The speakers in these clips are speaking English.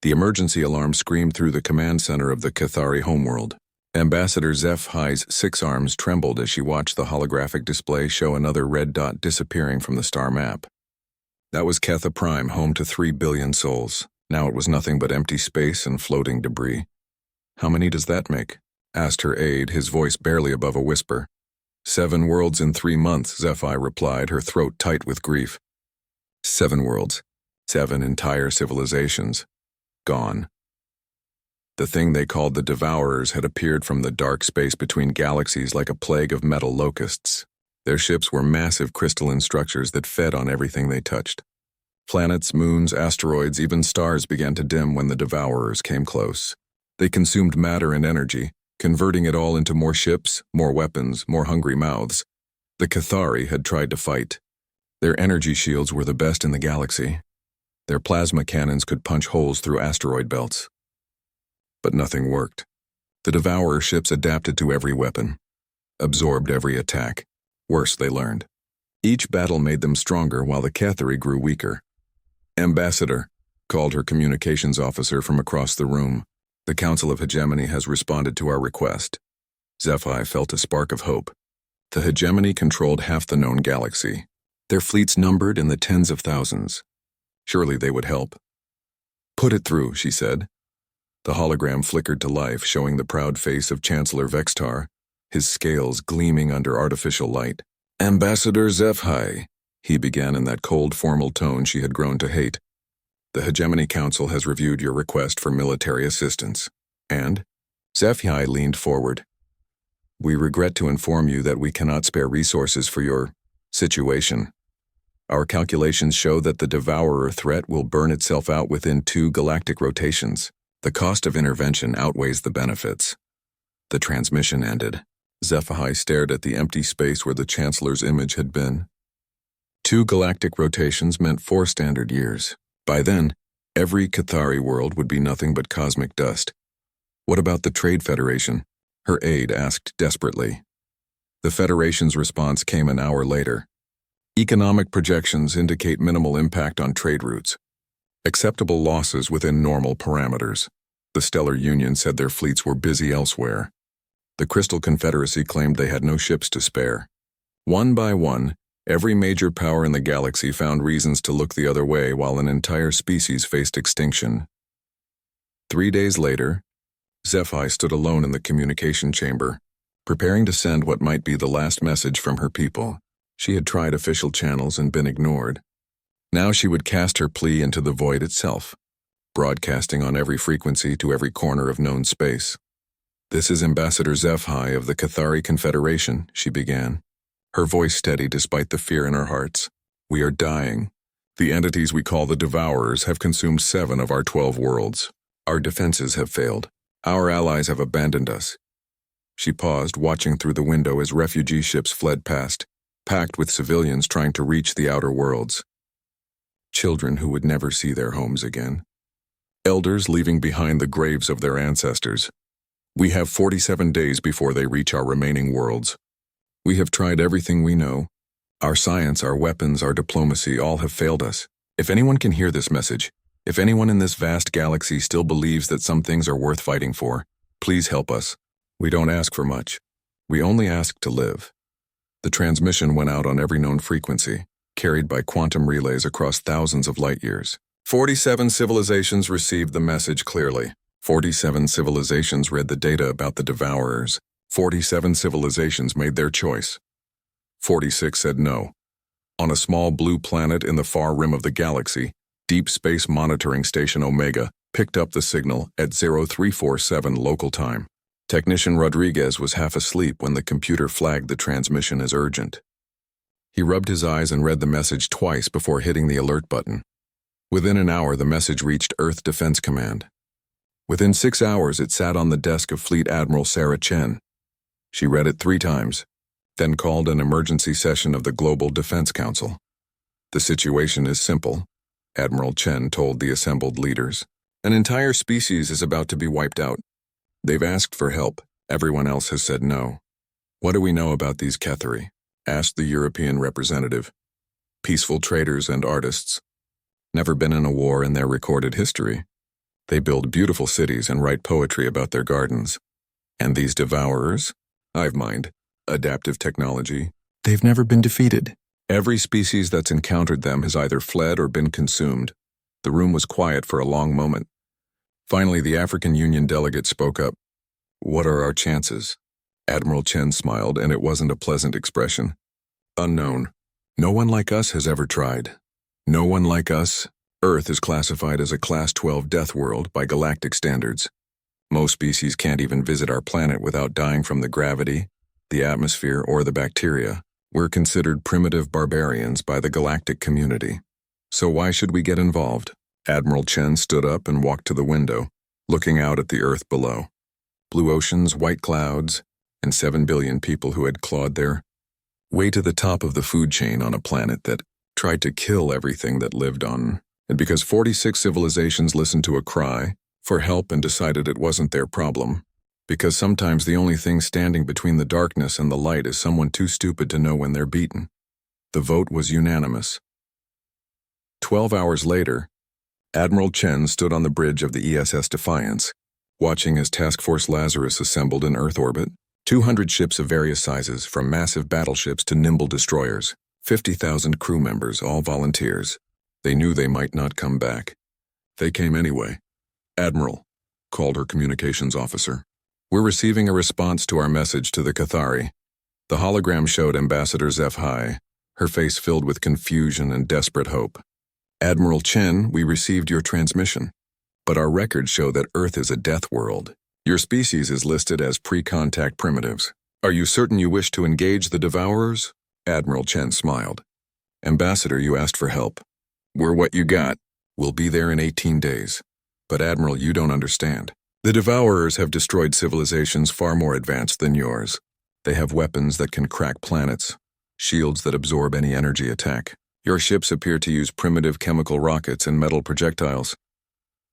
The emergency alarm screamed through the command center of the Cathari homeworld. Ambassador HFY's 6 arms trembled as she watched the holographic display show another red dot disappearing from the star map. That was Ketha Prime, home to 3 billion souls. Now it was nothing but empty space and floating debris. "How many does that make?" asked her aide, his voice barely above a whisper. 7 worlds in 3 months, HFY replied, her throat tight with grief. 7 worlds. 7 entire civilizations. Gone. The thing they called the Devourers had appeared from the dark space between galaxies like a plague of metal locusts. Their ships were massive crystalline structures that fed on everything they touched. Planets, moons, asteroids, even stars began to dim when the Devourers came close. They consumed matter and energy, converting it all into more ships, more weapons, more hungry mouths. The Cathari had tried to fight. Their energy shields were the best in the galaxy. Their plasma cannons could punch holes through asteroid belts. But nothing worked. The Devourer ships adapted to every weapon, absorbed every attack. Worse, they learned. Each battle made them stronger while the Cathari grew weaker. "Ambassador," called her communications officer from across the room. "The Council of Hegemony has responded to our request." HFY felt a spark of hope. The Hegemony controlled half the known galaxy. Their fleets numbered in the tens of thousands. Surely they would help. "Put it through," she said. The hologram flickered to life, showing the proud face of Chancellor Vextar, his scales gleaming under artificial light. "Ambassador HFY," he began in that cold, formal tone she had grown to hate. "The Hegemony Council has reviewed your request for military assistance. And?" HFY leaned forward. "We regret to inform you that we cannot spare resources for your situation. Our calculations show that the Devourer threat will burn itself out within 2 galactic rotations. The cost of intervention outweighs the benefits." The transmission ended. HFY stared at the empty space where the Chancellor's image had been. 2 galactic rotations meant 4 standard years. By then, every Cathari world would be nothing but cosmic dust. "What about the Trade Federation?" her aide asked desperately. The Federation's response came an hour later. "Economic projections indicate minimal impact on trade routes. Acceptable losses within normal parameters." The Stellar Union said their fleets were busy elsewhere. The Crystal Confederacy claimed they had no ships to spare. One by one, every major power in the galaxy found reasons to look the other way while an entire species faced extinction. 3 days later, HFY stood alone in the communication chamber, preparing to send what might be the last message from her people. She had tried official channels and been ignored. Now she would cast her plea into the void itself, broadcasting on every frequency to every corner of known space. "This is Ambassador HFY of the Cathari Confederation," she began, her voice steady despite the fear in her hearts. "We are dying. The entities we call the Devourers have consumed 7 of our 12 worlds. Our defenses have failed. Our allies have abandoned us." She paused, watching through the window as refugee ships fled past, packed with civilians trying to reach the outer worlds. Children who would never see their homes again. Elders leaving behind the graves of their ancestors. "We have 47 days before they reach our remaining worlds. We have tried everything we know. Our science, our weapons, our diplomacy all have failed us. If anyone can hear this message, if anyone in this vast galaxy still believes that some things are worth fighting for, please help us. We don't ask for much. We only ask to live." The transmission went out on every known frequency, carried by quantum relays across thousands of light years. 47 civilizations received the message clearly. 47 civilizations read the data about the Devourers. 47 civilizations made their choice. 46 said no. On a small blue planet in the far rim of the galaxy, Deep Space Monitoring Station Omega picked up the signal at 0347 local time. Technician Rodriguez was half asleep when the computer flagged the transmission as urgent. He rubbed his eyes and read the message twice before hitting the alert button. Within an hour, the message reached Earth Defense Command. Within 6 hours, it sat on the desk of Fleet Admiral Sarah Chen. She read it 3 times, then called an emergency session of the Global Defense Council. "The situation is simple," Admiral Chen told the assembled leaders. "An entire species is about to be wiped out. They've asked for help. Everyone else has said no." "What do we know about these Cathari?" asked the European representative. "Peaceful traders and artists. Never been in a war in their recorded history. They build beautiful cities and write poetry about their gardens. And these devourers? Hive mind, adaptive technology. They've never been defeated. Every species that's encountered them has either fled or been consumed. The room was quiet for a long moment. Finally, the African Union delegate spoke up. What are our chances? Admiral Chen smiled, and it wasn't a pleasant expression. Unknown. No one like us has ever tried. No one like us. Earth is classified as a Class 12 death world by galactic standards. Most species can't even visit our planet without dying from the gravity, the atmosphere, or the bacteria. We're considered primitive barbarians by the galactic community. So why should we get involved? Admiral Chen stood up and walked to the window, looking out at the Earth below. Blue oceans, white clouds, and 7 billion people who had clawed their way to the top of the food chain on a planet that tried to kill everything that lived on. And because 46 civilizations listened to a cry for help and decided it wasn't their problem. Because sometimes the only thing standing between the darkness and the light is someone too stupid to know when they're beaten. The vote was unanimous. 12 hours later, Admiral Chen stood on the bridge of the ESS Defiance, watching as Task Force Lazarus assembled in Earth orbit. 200 ships of various sizes, from massive battleships to nimble destroyers. 50,000 crew members, all volunteers. They knew they might not come back. They came anyway. Admiral, called her communications officer. We're receiving a response to our message to the Cathari. The hologram showed Ambassador HFY, her face filled with confusion and desperate hope. Admiral Chen, we received your transmission. But our records show that Earth is a death world. Your species is listed as pre-contact primitives. Are you certain you wish to engage the devourers? Admiral Chen smiled. Ambassador, you asked for help. We're what you got. We'll be there in 18 days. But Admiral, you don't understand. The devourers have destroyed civilizations far more advanced than yours. They have weapons that can crack planets, shields that absorb any energy attack. Your ships appear to use primitive chemical rockets and metal projectiles.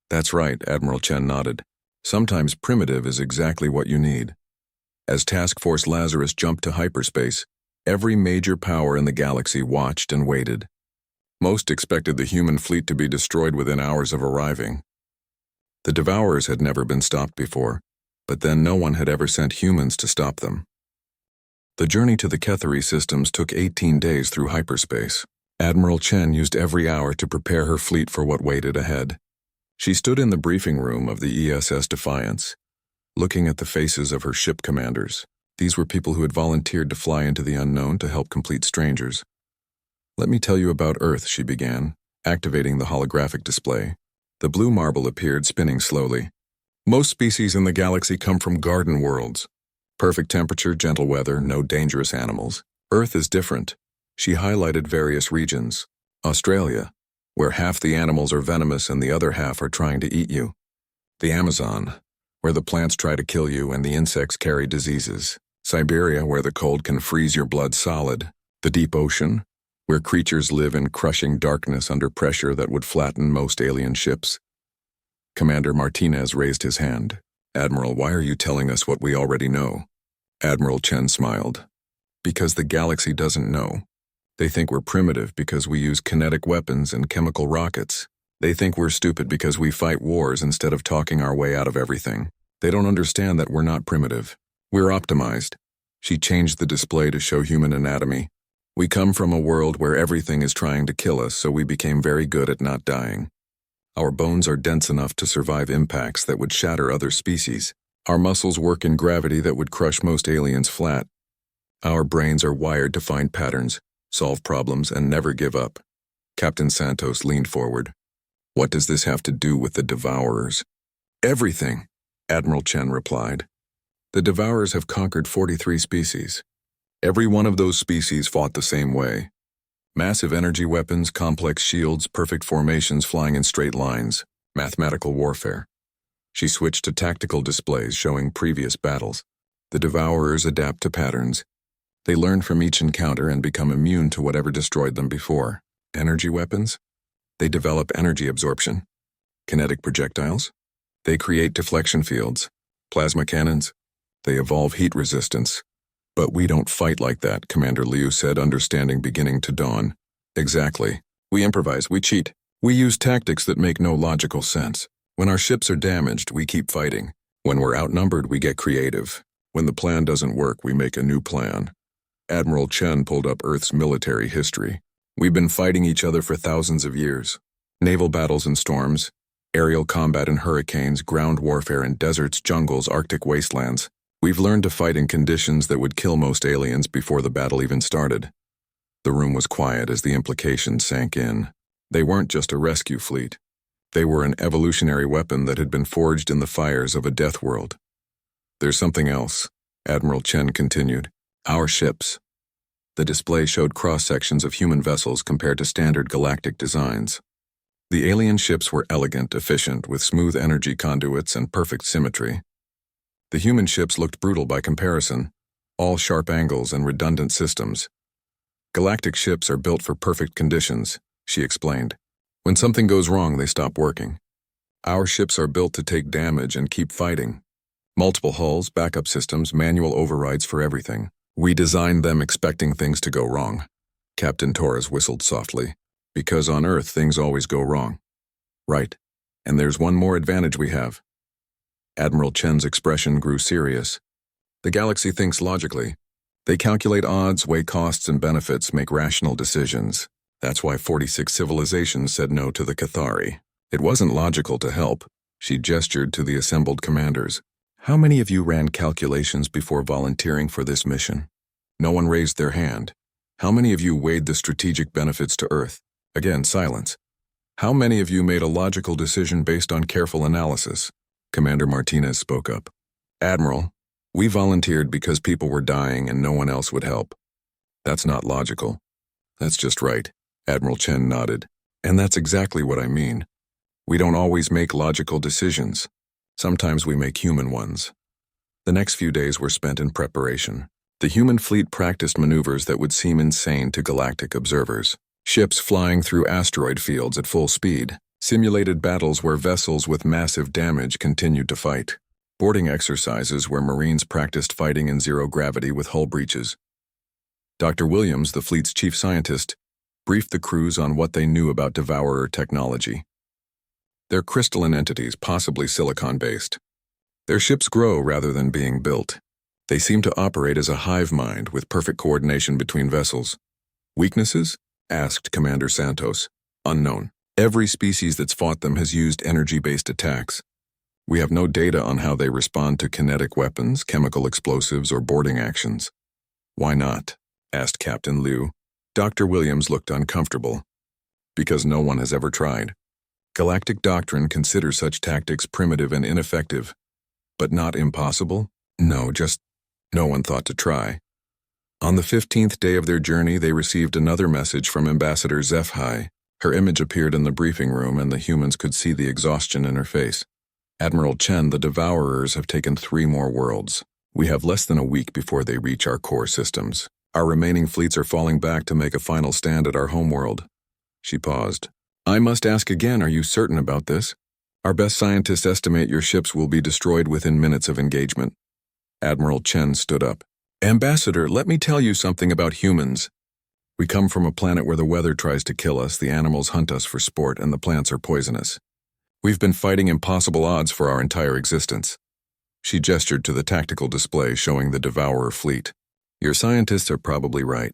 That's right, Admiral Chen nodded. Sometimes primitive is exactly what you need. As Task Force Lazarus jumped to hyperspace, every major power in the galaxy watched and waited. Most expected the human fleet to be destroyed within hours of arriving. The devourers had never been stopped before, but then no one had ever sent humans to stop them. The journey to the Cathari systems took 18 days through hyperspace. Admiral Chen used every hour to prepare her fleet for what waited ahead. She stood in the briefing room of the ESS Defiance, looking at the faces of her ship commanders. These were people who had volunteered to fly into the unknown to help complete strangers. Let me tell you about Earth, she began, activating the holographic display. The blue marble appeared, spinning slowly. Most species in the galaxy come from garden worlds. Perfect temperature, gentle weather, no dangerous animals. Earth is different. She highlighted various regions. Australia, where half the animals are venomous and the other half are trying to eat you. The Amazon, where the plants try to kill you and the insects carry diseases. Siberia, where the cold can freeze your blood solid. The deep ocean, where creatures live in crushing darkness under pressure that would flatten most alien ships. Commander Martinez raised his hand. Admiral, why are you telling us what we already know? Admiral Chen smiled. Because the galaxy doesn't know. They think we're primitive because we use kinetic weapons and chemical rockets. They think we're stupid because we fight wars instead of talking our way out of everything. They don't understand that we're not primitive. We're optimized. She changed the display to show human anatomy. We come from a world where everything is trying to kill us, so we became very good at not dying. Our bones are dense enough to survive impacts that would shatter other species. Our muscles work in gravity that would crush most aliens flat. Our brains are wired to find patterns, solve problems, and never give up. Captain Santos leaned forward. What does this have to do with the devourers? Everything, Admiral Chen replied. The devourers have conquered 43 species. Every one of those species fought the same way. Massive energy weapons, complex shields, perfect formations flying in straight lines, mathematical warfare. She switched to tactical displays showing previous battles. The devourers adapt to patterns. They learn from each encounter and become immune to whatever destroyed them before. Energy weapons? They develop energy absorption. Kinetic projectiles? They create deflection fields. Plasma cannons? They evolve heat resistance. But we don't fight like that, Commander Liu said, understanding beginning to dawn. Exactly. We improvise, we cheat. We use tactics that make no logical sense. When our ships are damaged, we keep fighting. When we're outnumbered, we get creative. When the plan doesn't work, we make a new plan. Admiral Chen pulled up Earth's military history. We've been fighting each other for thousands of years. Naval battles in storms, aerial combat in hurricanes, ground warfare in deserts, jungles, Arctic wastelands. We've learned to fight in conditions that would kill most aliens before the battle even started. The room was quiet as the implications sank in. They weren't just a rescue fleet. They were an evolutionary weapon that had been forged in the fires of a death world. There's something else, Admiral Chen continued. Our ships. The display showed cross-sections of human vessels compared to standard galactic designs. The alien ships were elegant, efficient, with smooth energy conduits and perfect symmetry. The human ships looked brutal by comparison, all sharp angles and redundant systems. Galactic ships are built for perfect conditions, she explained. When something goes wrong, they stop working. Our ships are built to take damage and keep fighting. Multiple hulls, backup systems, manual overrides for everything. We designed them expecting things to go wrong. Captain Torres whistled softly. Because on Earth, things always go wrong. Right. And there's one more advantage we have. Admiral Chen's expression grew serious. The galaxy thinks logically. They calculate odds, weigh costs and benefits, make rational decisions. That's why 46 civilizations said no to the Cathari. It wasn't logical to help. She gestured to the assembled commanders. How many of you ran calculations before volunteering for this mission? No one raised their hand. How many of you weighed the strategic benefits to Earth? Again, silence. How many of you made a logical decision based on careful analysis? Commander Martinez spoke up. Admiral, we volunteered because people were dying and no one else would help. That's not logical. That's just right. Admiral Chen nodded. And that's exactly what I mean. We don't always make logical decisions. Sometimes we make human ones. The next few days were spent in preparation. The human fleet practiced maneuvers that would seem insane to galactic observers. Ships flying through asteroid fields at full speed. Simulated battles where vessels with massive damage continued to fight. Boarding exercises where Marines practiced fighting in zero gravity with hull breaches. Dr. Williams, the fleet's chief scientist, briefed the crews on what they knew about devourer technology. They're crystalline entities, possibly silicon-based. Their ships grow rather than being built. They seem to operate as a hive mind with perfect coordination between vessels. Weaknesses? Asked Commander Santos. Unknown. Every species that's fought them has used energy-based attacks. We have no data on how they respond to kinetic weapons, chemical explosives, or boarding actions. Why not? Asked Captain Liu. Dr. Williams looked uncomfortable. Because no one has ever tried. Galactic doctrine considers such tactics primitive and ineffective. But not impossible? No, just no one thought to try. On the 15th day of their journey, they received another message from Ambassador HFY. Her image appeared in the briefing room and the humans could see the exhaustion in her face. Admiral Chen, the devourers have taken 3 more worlds. We have less than a week before they reach our core systems. Our remaining fleets are falling back to make a final stand at our homeworld. She paused. I must ask again, are you certain about this? Our best scientists estimate your ships will be destroyed within minutes of engagement. Admiral Chen stood up. Ambassador, let me tell you something about humans. We come from a planet where the weather tries to kill us, the animals hunt us for sport, and the plants are poisonous. We've been fighting impossible odds for our entire existence. She gestured to the tactical display showing the devourer fleet. Your scientists are probably right.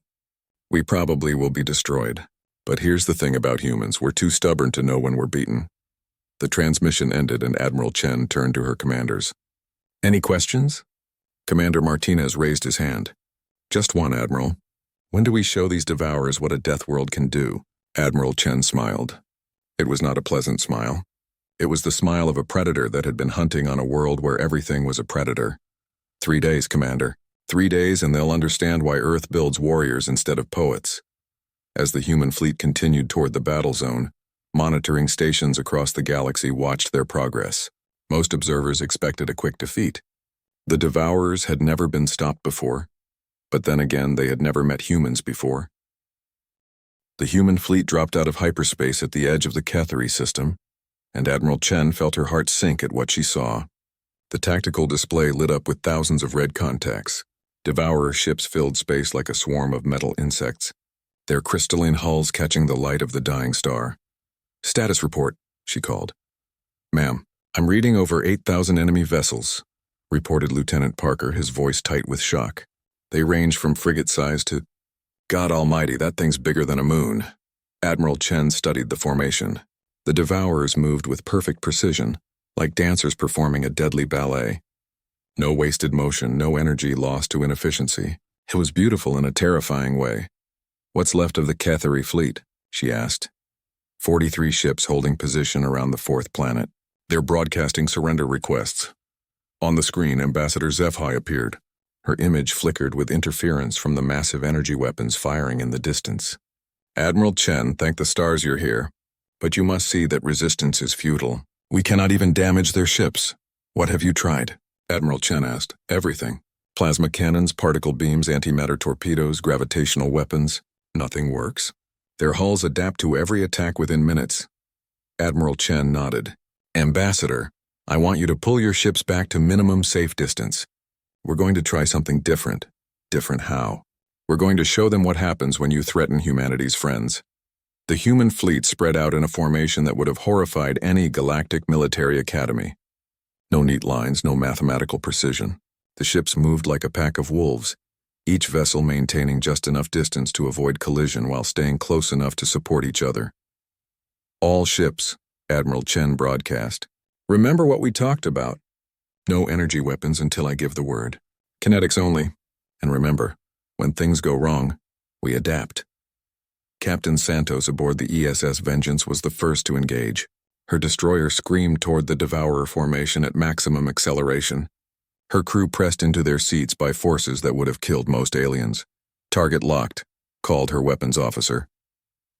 We probably will be destroyed. But here's the thing about humans, we're too stubborn to know when we're beaten. The transmission ended and Admiral Chen turned to her commanders. Any questions? Commander Martinez raised his hand. Just one, Admiral. When do we show these devourers what a death world can do? Admiral Chen smiled. It was not a pleasant smile. It was the smile of a predator that had been hunting on a world where everything was a predator. 3 days, Commander. 3 days and they'll understand why Earth builds warriors instead of poets. As the human fleet continued toward the battle zone, monitoring stations across the galaxy watched their progress. Most observers expected a quick defeat. The devourers had never been stopped before, but then again they had never met humans before. The human fleet dropped out of hyperspace at the edge of the Cathari system, and Admiral Chen felt her heart sink at what she saw. The tactical display lit up with thousands of red contacts. Devourer ships filled space like a swarm of metal insects, their crystalline hulls catching the light of the dying star. Status report, she called. Ma'am, I'm reading over 8,000 enemy vessels, reported Lieutenant Parker, his voice tight with shock. They range from frigate size to, God almighty, that thing's bigger than a moon. Admiral Chen studied the formation. The devourers moved with perfect precision, like dancers performing a deadly ballet. No wasted motion, no energy lost to inefficiency. It was beautiful in a terrifying way. What's left of the Cathari fleet? She asked. 43 ships holding position around the fourth planet. They're broadcasting surrender requests. On the screen, Ambassador HFY appeared. Her image flickered with interference from the massive energy weapons firing in the distance. Admiral Chen, thank the stars you're here. But you must see that resistance is futile. We cannot even damage their ships. What have you tried? Admiral Chen asked. Everything. Plasma cannons, particle beams, antimatter torpedoes, gravitational weapons. Nothing works. Their hulls adapt to every attack within minutes. Admiral Chen nodded. Ambassador, I want you to pull your ships back to minimum safe distance. We're going to try something different. Different how? We're going to show them what happens when you threaten humanity's friends. The human fleet spread out in a formation that would have horrified any galactic military academy. No neat lines, no mathematical precision. The ships moved like a pack of wolves, each vessel maintaining just enough distance to avoid collision while staying close enough to support each other. All ships, Admiral Chen broadcast. Remember what we talked about. No energy weapons until I give the word. Kinetics only. And remember, when things go wrong, we adapt. Captain Santos aboard the ESS Vengeance was the first to engage. Her destroyer screamed toward the Devourer formation at maximum acceleration. Her crew pressed into their seats by forces that would have killed most aliens. Target locked, called her weapons officer.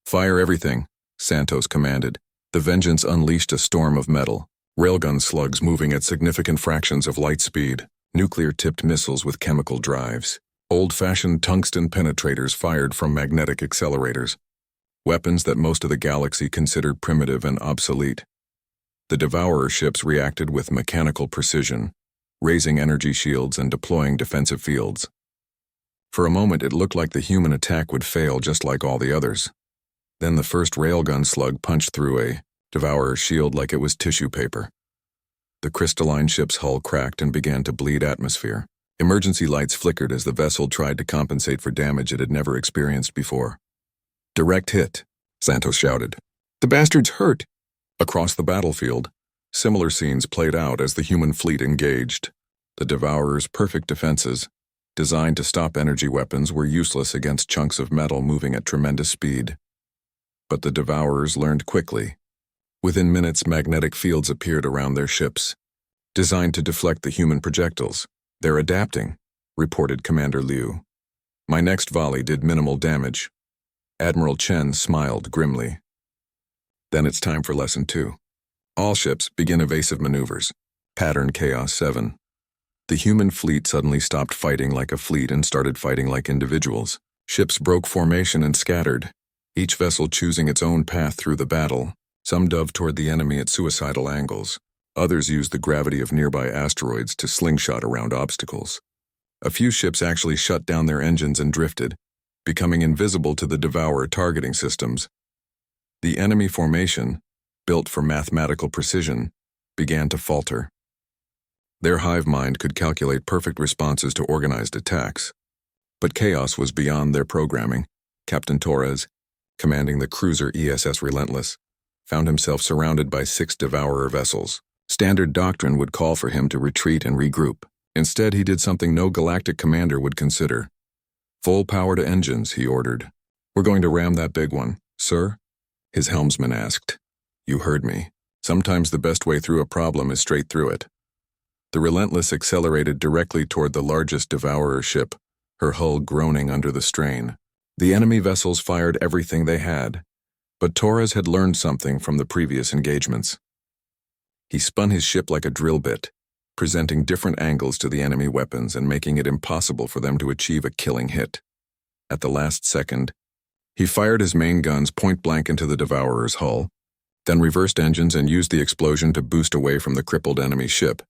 Fire everything, Santos commanded. The Vengeance unleashed a storm of metal, railgun slugs moving at significant fractions of light speed, nuclear-tipped missiles with chemical drives, old-fashioned tungsten penetrators fired from magnetic accelerators, weapons that most of the galaxy considered primitive and obsolete. The Devourer ships reacted with mechanical precision, raising energy shields and deploying defensive fields. For a moment, it looked like the human attack would fail just like all the others. Then the first railgun slug punched through a Devourer's shield like it was tissue paper. The crystalline ship's hull cracked and began to bleed atmosphere. Emergency lights flickered as the vessel tried to compensate for damage it had never experienced before. Direct hit, Santos shouted. The bastard's hurt. Across the battlefield, similar scenes played out as the human fleet engaged. The Devourer's perfect defenses, designed to stop energy weapons, were useless against chunks of metal moving at tremendous speed. But the Devourers learned quickly. Within minutes, magnetic fields appeared around their ships, designed to deflect the human projectiles. They're adapting, reported Commander Liu. My next volley did minimal damage. Admiral Chen smiled grimly. Then it's time for Lesson 2. All ships begin evasive maneuvers. Pattern Chaos 7. The human fleet suddenly stopped fighting like a fleet and started fighting like individuals. Ships broke formation and scattered, each vessel choosing its own path through the battle. Some dove toward the enemy at suicidal angles. Others used the gravity of nearby asteroids to slingshot around obstacles. A few ships actually shut down their engines and drifted, becoming invisible to the Devourer targeting systems. The enemy formation, built for mathematical precision, began to falter. Their hive mind could calculate perfect responses to organized attacks. But chaos was beyond their programming. Captain Torres, commanding the cruiser ESS Relentless, found himself surrounded by 6 Devourer vessels. Standard doctrine would call for him to retreat and regroup. Instead, he did something no galactic commander would consider. Full power to engines, he ordered. We're going to ram that big one, sir? His helmsman asked. You heard me. Sometimes the best way through a problem is straight through it. The Relentless accelerated directly toward the largest Devourer ship, her hull groaning under the strain. The enemy vessels fired everything they had, but Torres had learned something from the previous engagements. He spun his ship like a drill bit, presenting different angles to the enemy weapons and making it impossible for them to achieve a killing hit. At the last second, he fired his main guns point-blank into the Devourer's hull, then reversed engines and used the explosion to boost away from the crippled enemy ship.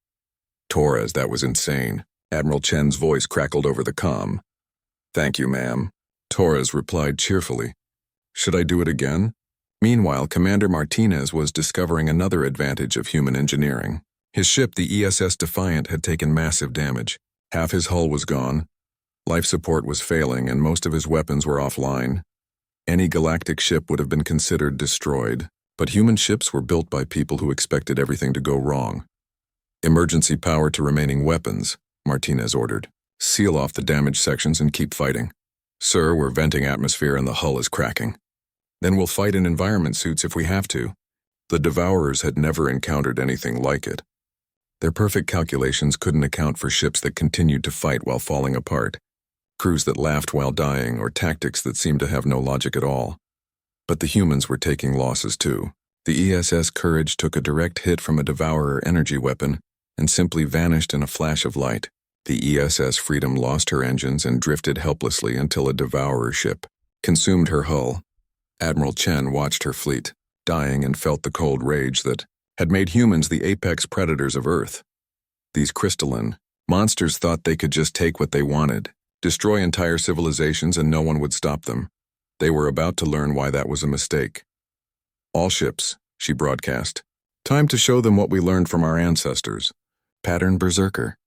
Torres, that was insane. Admiral Chen's voice crackled over the comm. Thank you, ma'am. Torres replied cheerfully. Should I do it again? Meanwhile, Commander Martinez was discovering another advantage of human engineering. His ship, the ESS Defiant, had taken massive damage. Half his hull was gone, life support was failing, and most of his weapons were offline. Any galactic ship would have been considered destroyed, but human ships were built by people who expected everything to go wrong. Emergency power to remaining weapons, Martinez ordered. Seal off the damaged sections and keep fighting. Sir, we're venting atmosphere and the hull is cracking. Then we'll fight in environment suits if we have to. The devourers had never encountered anything like it. Their perfect calculations couldn't account for ships that continued to fight while falling apart, crews that laughed while dying, or tactics that seemed to have no logic at all. But the humans were taking losses too. The ESS Courage took a direct hit from a devourer energy weapon and simply vanished in a flash of light. The ESS Freedom lost her engines and drifted helplessly until a devourer ship consumed her hull. Admiral Chen watched her fleet, dying, and felt the cold rage that had made humans the apex predators of Earth. These crystalline monsters thought they could just take what they wanted, destroy entire civilizations, and no one would stop them. They were about to learn why that was a mistake. All ships, she broadcast. Time to show them what we learned from our ancestors. Pattern Berserker.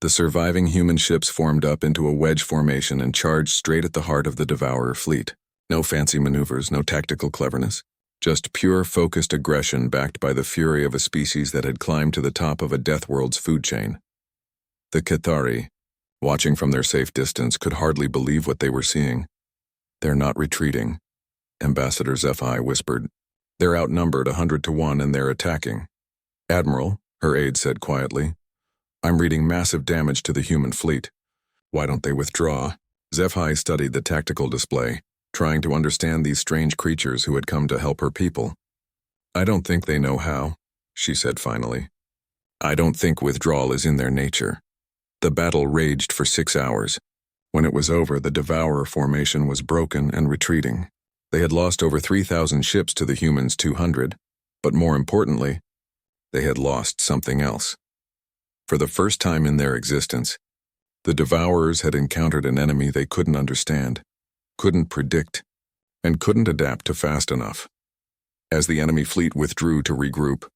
The surviving human ships formed up into a wedge formation and charged straight at the heart of the Devourer fleet. No fancy maneuvers, no tactical cleverness. Just pure, focused aggression backed by the fury of a species that had climbed to the top of a Deathworld's food chain. The Cathari, watching from their safe distance, could hardly believe what they were seeing. They're not retreating, Ambassador Zephi whispered. They're outnumbered 100 to 1 and they're attacking. Admiral, her aide said quietly, I'm reading massive damage to the human fleet. Why don't they withdraw? Zephi studied the tactical display, trying to understand these strange creatures who had come to help her people. I don't think they know how, she said finally. I don't think withdrawal is in their nature. The battle raged for 6 hours. When it was over, the Devourer formation was broken and retreating. They had lost over 3,000 ships to the humans' 200, but more importantly, they had lost something else. For the first time in their existence, the Devourers had encountered an enemy they couldn't understand, couldn't predict, and couldn't adapt to fast enough. As the enemy fleet withdrew to regroup,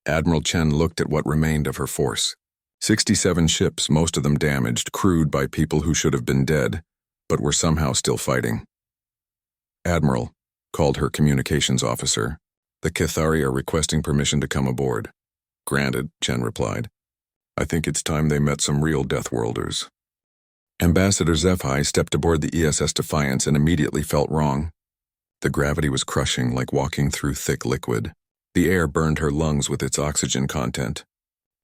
Admiral Chen looked at what remained of her force. 67 ships, most of them damaged, crewed by people who should have been dead, but were somehow still fighting. Admiral, called her communications officer, the Cathari are requesting permission to come aboard. Granted, Chen replied. I think it's time they met some real Deathworlders. Ambassador Zephi stepped aboard the ESS Defiance and immediately felt wrong. The gravity was crushing, like walking through thick liquid. The air burned her lungs with its oxygen content.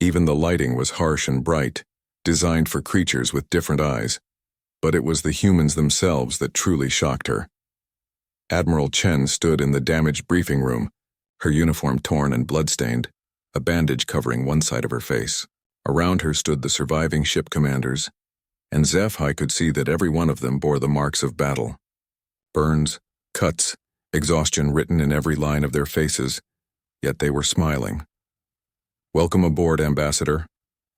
Even the lighting was harsh and bright, designed for creatures with different eyes. But it was the humans themselves that truly shocked her. Admiral Chen stood in the damaged briefing room, her uniform torn and bloodstained, a bandage covering one side of her face. Around her stood the surviving ship commanders, and Zephi could see that every one of them bore the marks of battle. Burns, cuts, exhaustion written in every line of their faces, yet they were smiling. Welcome aboard, Ambassador,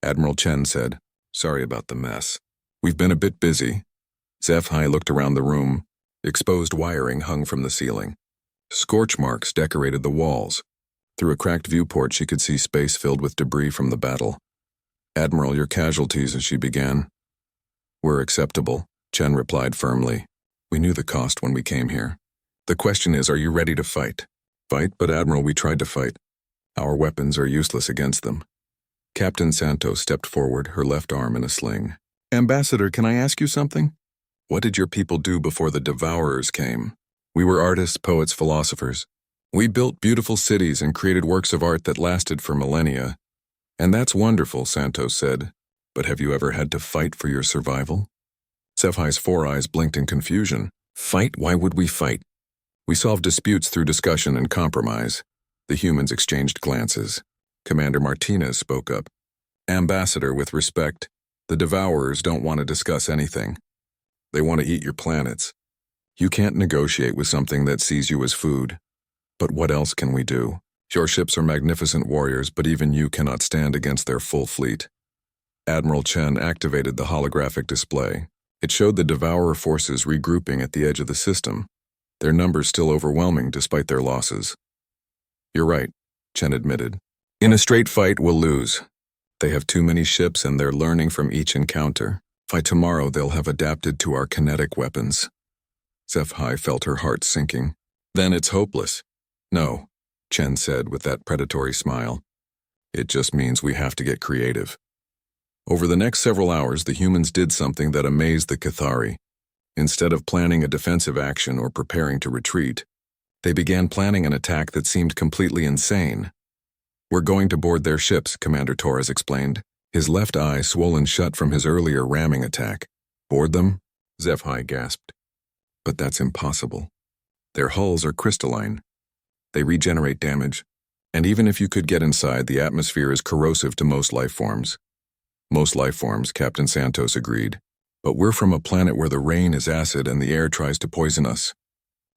Admiral Chen said. Sorry about the mess. We've been a bit busy. Zephi looked around the room. Exposed wiring hung from the ceiling. Scorch marks decorated the walls. Through a cracked viewport, she could see space filled with debris from the battle. Admiral, your casualties, she began. Were acceptable, Chen replied firmly. We knew the cost when we came here. The question is, are you ready to fight? Fight? But Admiral, we tried to fight. Our weapons are useless against them. Captain Santos stepped forward, her left arm in a sling. Ambassador, can I ask you something? What did your people do before the Devourers came? We were artists, poets, philosophers. We built beautiful cities and created works of art that lasted for millennia. And that's wonderful, Santos said. But have you ever had to fight for your survival? Zephi's 4 eyes blinked in confusion. Fight? Why would we fight? We solved disputes through discussion and compromise. The humans exchanged glances. Commander Martinez spoke up. Ambassador, with respect, the Devourers don't want to discuss anything. They want to eat your planets. You can't negotiate with something that sees you as food. But what else can we do? Your ships are magnificent warriors, but even you cannot stand against their full fleet. Admiral Chen activated the holographic display. It showed the Devourer forces regrouping at the edge of the system. Their numbers still overwhelming despite their losses. You're right, Chen admitted. In a straight fight, we'll lose. They have too many ships and they're learning from each encounter. By tomorrow, they'll have adapted to our kinetic weapons. HFY felt her heart sinking. Then it's hopeless. No, Chen said with that predatory smile. It just means we have to get creative. Over the next several hours, the humans did something that amazed the Cathari. Instead of planning a defensive action or preparing to retreat, they began planning an attack that seemed completely insane. We're going to board their ships, Commander Torres explained, his left eye swollen shut from his earlier ramming attack. Board them? HFY gasped. But that's impossible. Their hulls are crystalline. They regenerate damage, and even if you could get inside, the atmosphere is corrosive to most life forms. Most life forms, Captain Santos agreed. But we're from a planet where the rain is acid and the air tries to poison us.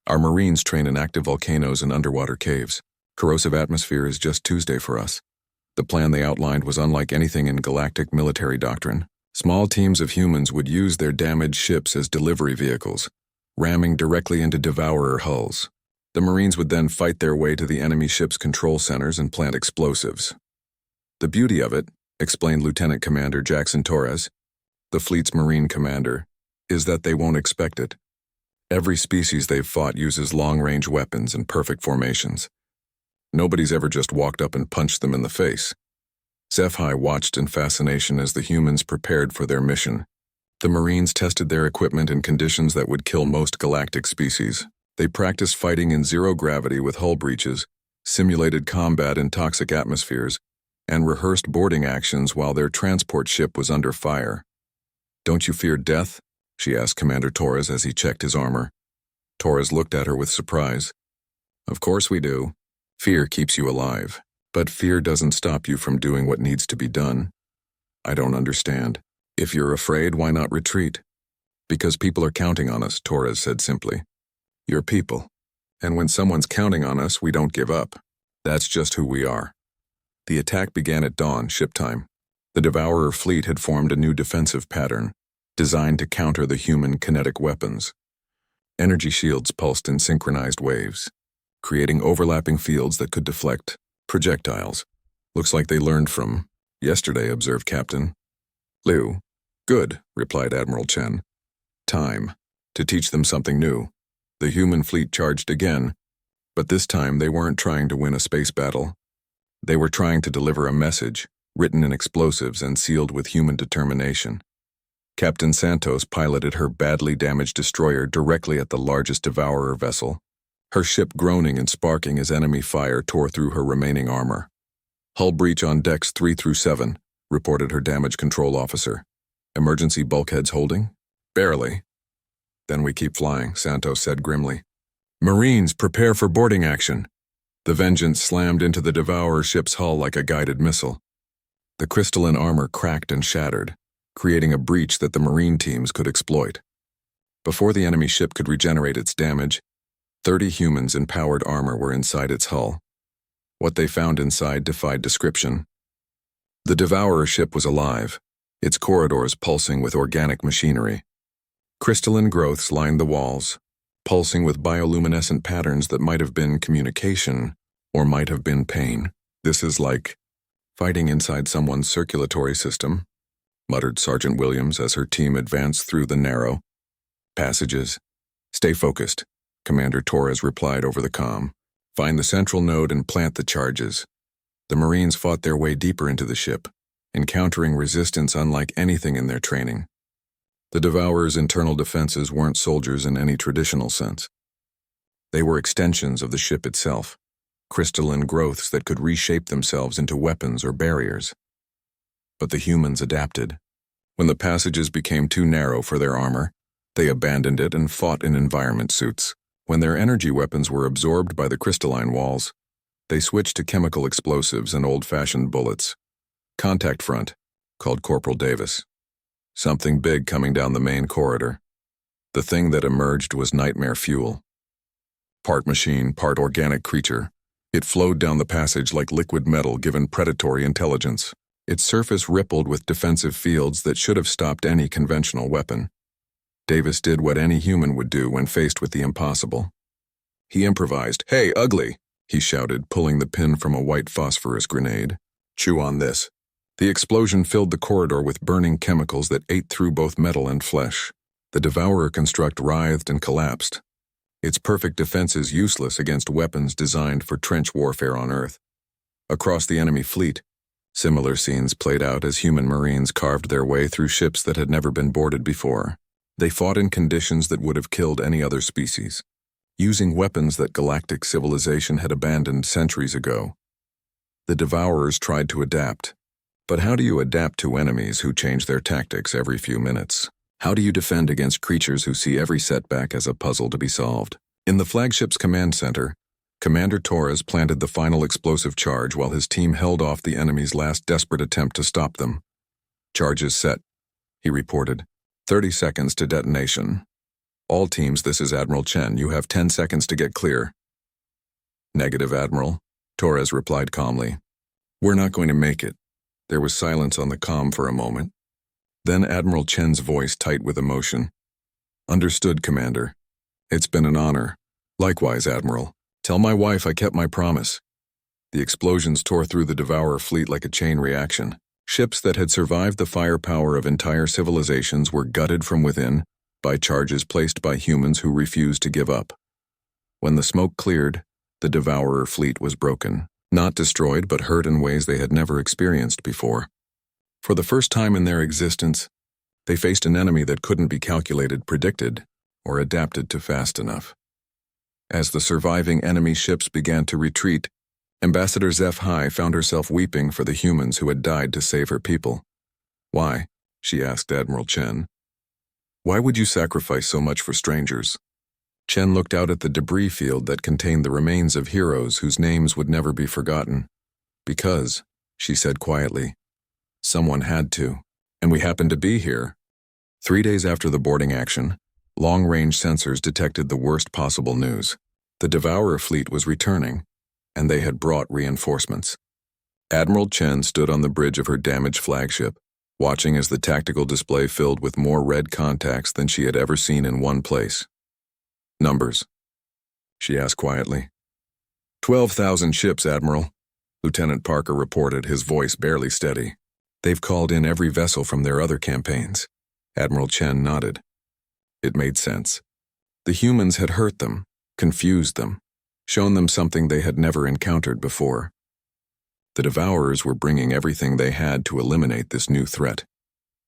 Our Marines train in active volcanoes and underwater caves. Corrosive atmosphere is just Tuesday for us. The plan they outlined was unlike anything in galactic military doctrine. Small teams of humans would use their damaged ships as delivery vehicles, ramming directly into devourer hulls. The Marines would then fight their way to the enemy ship's control centers and plant explosives. The beauty of it, explained Lieutenant Commander Jackson Torres, the fleet's Marine commander, is that they won't expect it. Every species they've fought uses long-range weapons and perfect formations. Nobody's ever just walked up and punched them in the face. HFY watched in fascination as the humans prepared for their mission. The Marines tested their equipment in conditions that would kill most galactic species. They practiced fighting in zero gravity with hull breaches, simulated combat in toxic atmospheres, and rehearsed boarding actions while their transport ship was under fire. Don't you fear death? She asked Commander Torres as he checked his armor. Torres looked at her with surprise. Of course we do. Fear keeps you alive, but fear doesn't stop you from doing what needs to be done. I don't understand. If you're afraid, why not retreat? Because people are counting on us, Torres said simply. You're people. And when someone's counting on us, we don't give up. That's just who we are. The attack began at dawn, ship time. The Devourer fleet had formed a new defensive pattern, designed to counter the human kinetic weapons. Energy shields pulsed in synchronized waves, creating overlapping fields that could deflect projectiles. Looks like they learned from yesterday, observed Captain Liu. Good, replied Admiral Chen. Time to teach them something new. The human fleet charged again, but this time they weren't trying to win a space battle. They were trying to deliver a message, written in explosives and sealed with human determination. Captain Santos piloted her badly damaged destroyer directly at the largest Devourer vessel, her ship groaning and sparking as enemy fire tore through her remaining armor. Hull breach on decks 3 through 7, reported her damage control officer. Emergency bulkheads holding? Barely. Then we keep flying, Santos said grimly. Marines, prepare for boarding action. The Vengeance slammed into the Devourer ship's hull like a guided missile. The crystalline armor cracked and shattered, creating a breach that the Marine teams could exploit. Before the enemy ship could regenerate its damage, 30 humans in powered armor were inside its hull. What they found inside defied description. The Devourer ship was alive, its corridors pulsing with organic machinery. Crystalline growths lined the walls, pulsing with bioluminescent patterns that might have been communication or might have been pain. This is like fighting inside someone's circulatory system, muttered Sergeant Williams as her team advanced through the narrow passages. Stay focused, Commander Torres replied over the comm. Find the central node and plant the charges. The Marines fought their way deeper into the ship, encountering resistance unlike anything in their training. The Devourer's internal defenses weren't soldiers in any traditional sense. They were extensions of the ship itself, crystalline growths that could reshape themselves into weapons or barriers. But the humans adapted. When the passages became too narrow for their armor, they abandoned it and fought in environment suits. When their energy weapons were absorbed by the crystalline walls, they switched to chemical explosives and old-fashioned bullets. Contact front, called Corporal Davis. Something big coming down the main corridor. The thing that emerged was nightmare fuel. Part machine, part organic creature, it flowed down the passage like liquid metal given predatory intelligence. Its surface rippled with defensive fields that should have stopped any conventional weapon. Davis did what any human would do when faced with the impossible. He improvised. "Hey, ugly!" he shouted, pulling the pin from a white phosphorus grenade. "Chew on this." The explosion filled the corridor with burning chemicals that ate through both metal and flesh. The devourer construct writhed and collapsed. Its perfect defenses useless against weapons designed for trench warfare on Earth. Across the enemy fleet, similar scenes played out as human marines carved their way through ships that had never been boarded before. They fought in conditions that would have killed any other species, using weapons that galactic civilization had abandoned centuries ago. The devourers tried to adapt. But how do you adapt to enemies who change their tactics every few minutes? How do you defend against creatures who see every setback as a puzzle to be solved? In the flagship's command center, Commander Torres planted the final explosive charge while his team held off the enemy's last desperate attempt to stop them. "Charges set," he reported. 30 seconds to detonation. "All teams, this is Admiral Chen. You have 10 seconds to get clear." "Negative, Admiral," Torres replied calmly. "We're not going to make it." There was silence on the comm for a moment. Then Admiral Chen's voice tight with emotion. "Understood, Commander. It's been an honor." "Likewise, Admiral. Tell my wife I kept my promise." The explosions tore through the Devourer fleet like a chain reaction. Ships that had survived the firepower of entire civilizations were gutted from within by charges placed by humans who refused to give up. When the smoke cleared, the Devourer fleet was broken. Not destroyed, but hurt in ways they had never experienced before. For the first time in their existence, they faced an enemy that couldn't be calculated, predicted, or adapted to fast enough. As the surviving enemy ships began to retreat, Ambassador HFY found herself weeping for the humans who had died to save her people. "Why?" she asked Admiral Chen. "Why would you sacrifice so much for strangers?" Chen looked out at the debris field that contained the remains of heroes whose names would never be forgotten. "Because," she said quietly, "someone had to, and we happened to be here." 3 days after the boarding action, long-range sensors detected the worst possible news. The Devourer fleet was returning, and they had brought reinforcements. Admiral Chen stood on the bridge of her damaged flagship, watching as the tactical display filled with more red contacts than she had ever seen in one place. "Numbers?" she asked quietly. 12,000 ships, Admiral," Lieutenant Parker reported, his voice barely steady. "They've called in every vessel from their other campaigns." Admiral Chen nodded. It made sense. The humans had hurt them, confused them, shown them something they had never encountered before. The Devourers were bringing everything they had to eliminate this new threat.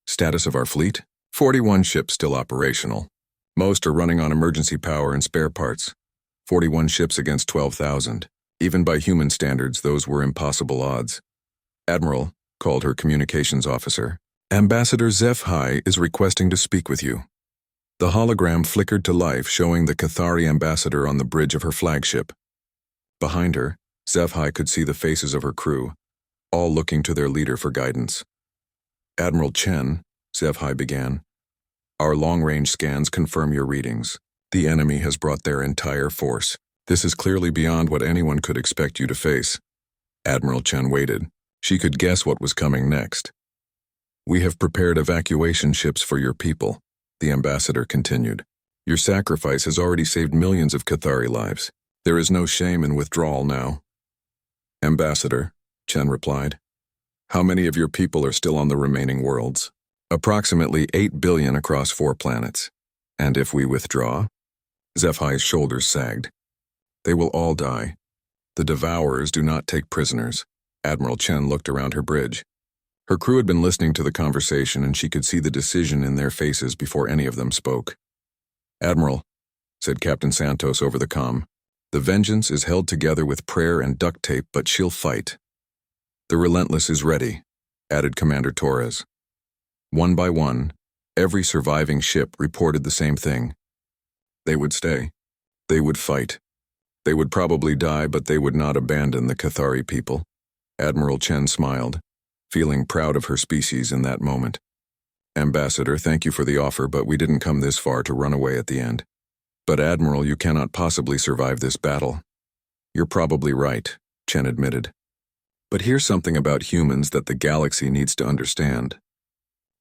Status of our fleet? 41 ships still operational. Most are running on emergency power and spare parts. 41 ships against 12,000. Even by human standards, those were impossible odds. "Admiral," called her communications officer, "Ambassador HFY is requesting to speak with you." The hologram flickered to life, showing the Cathari ambassador on the bridge of her flagship. Behind her, HFY could see the faces of her crew, all looking to their leader for guidance. "Admiral Chen," HFY began, "our long-range scans confirm your readings. The enemy has brought their entire force. This is clearly beyond what anyone could expect you to face." Admiral Chen waited. She could guess what was coming next. "We have prepared evacuation ships for your people," the ambassador continued. "Your sacrifice has already saved millions of Cathari lives. There is no shame in withdrawal now." "Ambassador," Chen replied, "how many of your people are still on the remaining worlds?" "Approximately 8 billion across 4 planets. And if we withdraw?" HFY's shoulders sagged. "They will all die. The Devourers do not take prisoners." Admiral Chen looked around her bridge. Her crew had been listening to the conversation, and she could see the decision in their faces before any of them spoke. "Admiral," said Captain Santos over the comm, "the vengeance is held together with prayer and duct tape, but she'll fight." "The relentless is ready," added Commander Torres. One by one, every surviving ship reported the same thing. They would stay. They would fight. They would probably die, but they would not abandon the Cathari people. Admiral Chen smiled, feeling proud of her species in that moment. "Ambassador, thank you for the offer, but we didn't come this far to run away at the end." "But Admiral, you cannot possibly survive this battle." "You're probably right," Chen admitted. "But here's something about humans that the galaxy needs to understand.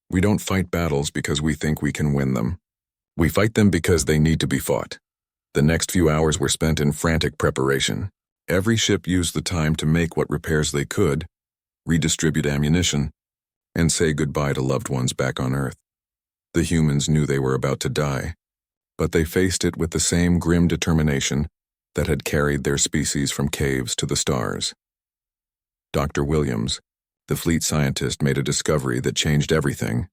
We don't fight battles because we think we can win them. We fight them because they need to be fought. The next few hours were spent in frantic preparation. Every ship used the time to make what repairs they could, redistribute ammunition, and say goodbye to loved ones back on Earth. The humans knew they were about to die, but they faced it with the same grim determination that had carried their species from caves to the stars. Dr. Williams, the fleet scientist, made a discovery that changed everything.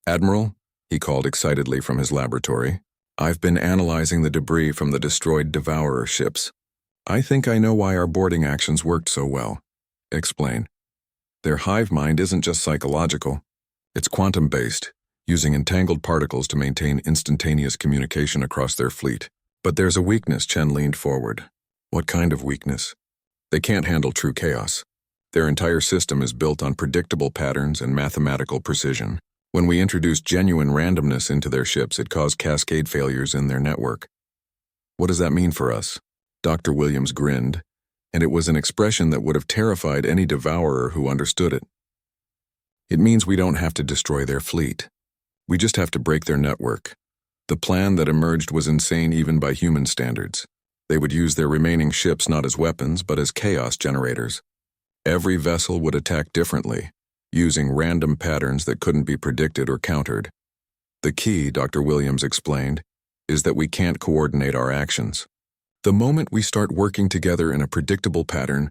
"Admiral," he called excitedly from his laboratory, "I've been analyzing the debris from the destroyed devourer ships. I think I know why our boarding actions worked so well." "Explain." "Their hive mind isn't just psychological. It's quantum-based, using entangled particles to maintain instantaneous communication across their fleet. But there's a weakness." Chen leaned forward. "What kind of weakness?" "They can't handle true chaos. Their entire system is built on predictable patterns and mathematical precision. When we introduced genuine randomness into their ships, it caused cascade failures in their network." "What does that mean for us?" Dr. Williams grinned, and it was an expression that would have terrified any devourer who understood it. "It means we don't have to destroy their fleet. We just have to break their network." The plan that emerged was insane even by human standards. They would use their remaining ships not as weapons, but as chaos generators. Every vessel would attack differently, using random patterns that couldn't be predicted or countered. "The key," Dr. Williams explained, "is that we can't coordinate our actions. The moment we start working together in a predictable pattern,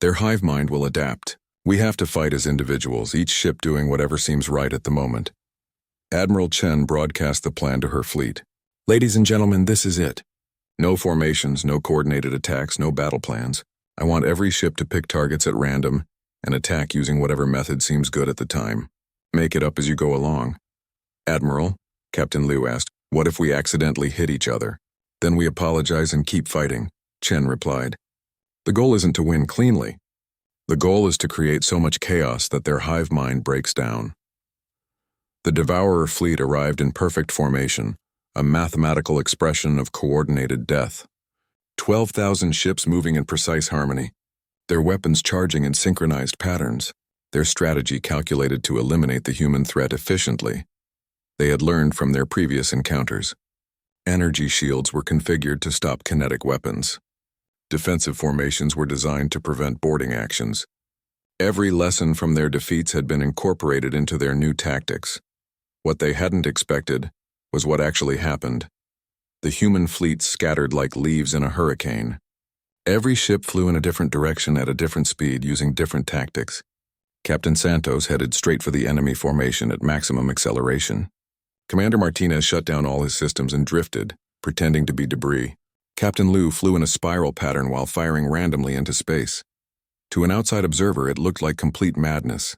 their hive mind will adapt. We have to fight as individuals, each ship doing whatever seems right at the moment." Admiral Chen broadcast the plan to her fleet. "Ladies and gentlemen, this is it. No formations, no coordinated attacks, no battle plans. I want every ship to pick targets at random and attack using whatever method seems good at the time. Make it up as you go along." "Admiral," Captain Liu asked, "what if we accidentally hit each other?" "Then we apologize and keep fighting," Chen replied. "The goal isn't to win cleanly. The goal is to create so much chaos that their hive mind breaks down." The devourer fleet arrived in perfect formation, a mathematical expression of coordinated death. 12,000 ships moving in precise harmony, their weapons charging in synchronized patterns, their strategy calculated to eliminate the human threat efficiently. They had learned from their previous encounters. Energy shields were configured to stop kinetic weapons. Defensive formations were designed to prevent boarding actions. Every lesson from their defeats had been incorporated into their new tactics. What they hadn't expected was what actually happened. The human fleet scattered like leaves in a hurricane. Every ship flew in a different direction at a different speed using different tactics. Captain Santos headed straight for the enemy formation at maximum acceleration. Commander Martinez shut down all his systems and drifted, pretending to be debris. Captain Liu flew in a spiral pattern while firing randomly into space. To an outside observer, it looked like complete madness.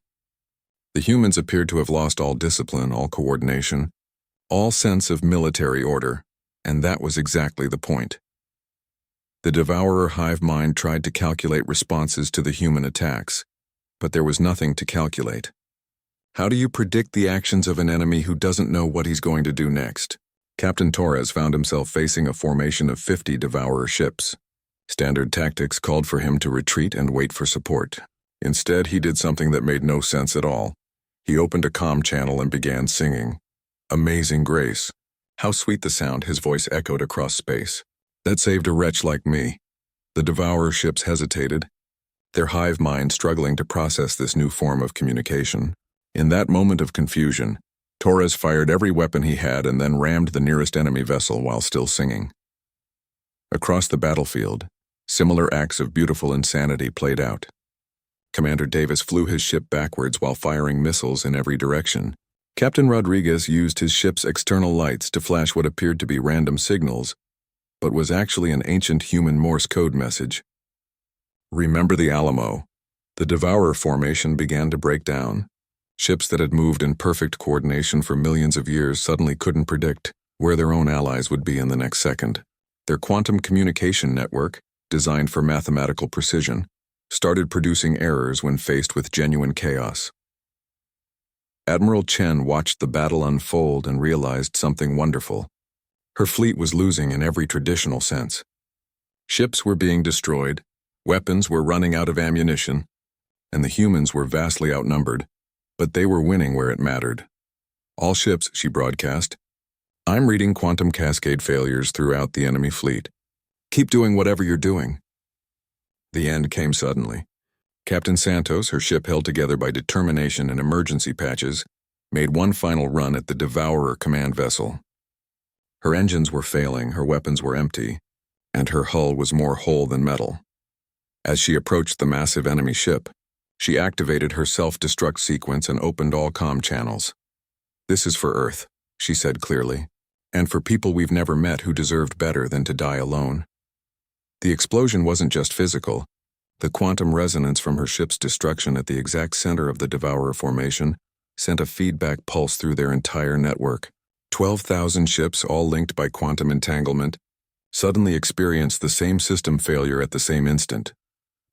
The humans appeared to have lost all discipline, all coordination, all sense of military order, and that was exactly the point. The devourer hive mind tried to calculate responses to the human attacks, but there was nothing to calculate. How do you predict the actions of an enemy who doesn't know what he's going to do next? Captain Torres found himself facing a formation of 50 devourer ships. Standard tactics called for him to retreat and wait for support. Instead, he did something that made no sense at all. He opened a comm channel and began singing. "Amazing Grace." How sweet the sound, his voice echoed across space. "That saved a wretch like me." The devourer ships hesitated, their hive mind struggling to process this new form of communication. In that moment of confusion, Torres fired every weapon he had and then rammed the nearest enemy vessel while still singing. Across the battlefield, similar acts of beautiful insanity played out. Commander Davis flew his ship backwards while firing missiles in every direction. Captain Rodriguez used his ship's external lights to flash what appeared to be random signals, but was actually an ancient human Morse code message. "Remember the Alamo." The devourer formation began to break down. Ships that had moved in perfect coordination for millions of years suddenly couldn't predict where their own allies would be in the next second. Their quantum communication network, designed for mathematical precision, started producing errors when faced with genuine chaos. Admiral Chen watched the battle unfold and realized something wonderful. Her fleet was losing in every traditional sense. Ships were being destroyed, weapons were running out of ammunition, and the humans were vastly outnumbered, but they were winning where it mattered. "All ships," she broadcast, I'm reading quantum cascade failures throughout the enemy fleet. Keep doing whatever you're doing." The end came suddenly. Captain Santos, her ship held together by determination and emergency patches, made one final run at the Devourer command vessel. Her engines were failing, her weapons were empty, and her hull was more whole than metal. As she approached the massive enemy ship, she activated her self-destruct sequence and opened all comm channels. "This is for Earth," she said clearly, "and for people we've never met who deserved better than to die alone." The explosion wasn't just physical. The quantum resonance from her ship's destruction at the exact center of the Devourer formation sent a feedback pulse through their entire network. 12,000 ships, all linked by quantum entanglement, suddenly experienced the same system failure at the same instant.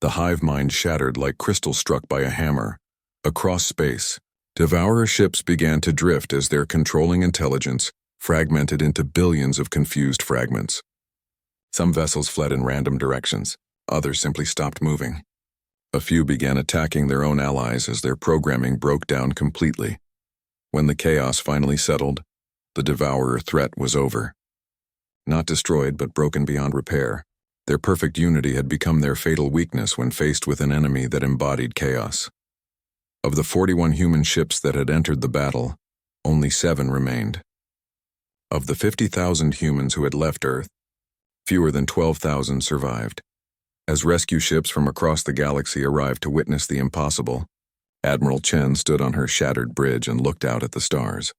The hive mind shattered like crystal struck by a hammer. Across space, Devourer ships began to drift as their controlling intelligence fragmented into billions of confused fragments. Some vessels fled in random directions, others simply stopped moving. A few began attacking their own allies as their programming broke down completely. When the chaos finally settled, the Devourer threat was over. Not destroyed but broken beyond repair, their perfect unity had become their fatal weakness when faced with an enemy that embodied chaos. Of the 41 human ships that had entered the battle, only 7 remained. Of the 50,000 humans who had left Earth, fewer than 12,000 survived. As rescue ships from across the galaxy arrived to witness the impossible, Admiral Chen stood on her shattered bridge and looked out at the stars.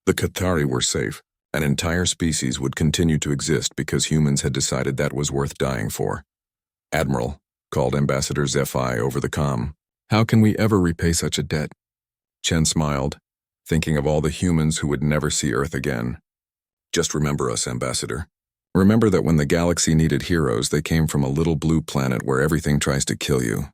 The Cathari were safe. An entire species would continue to exist because humans had decided that was worth dying for. "Admiral," called Ambassador HFY over the comm, "how can we ever repay such a debt?" Chen smiled, thinking of all the humans who would never see Earth again. "Just remember us, Ambassador. Remember that when the galaxy needed heroes, they came from a little blue planet where everything tries to kill you.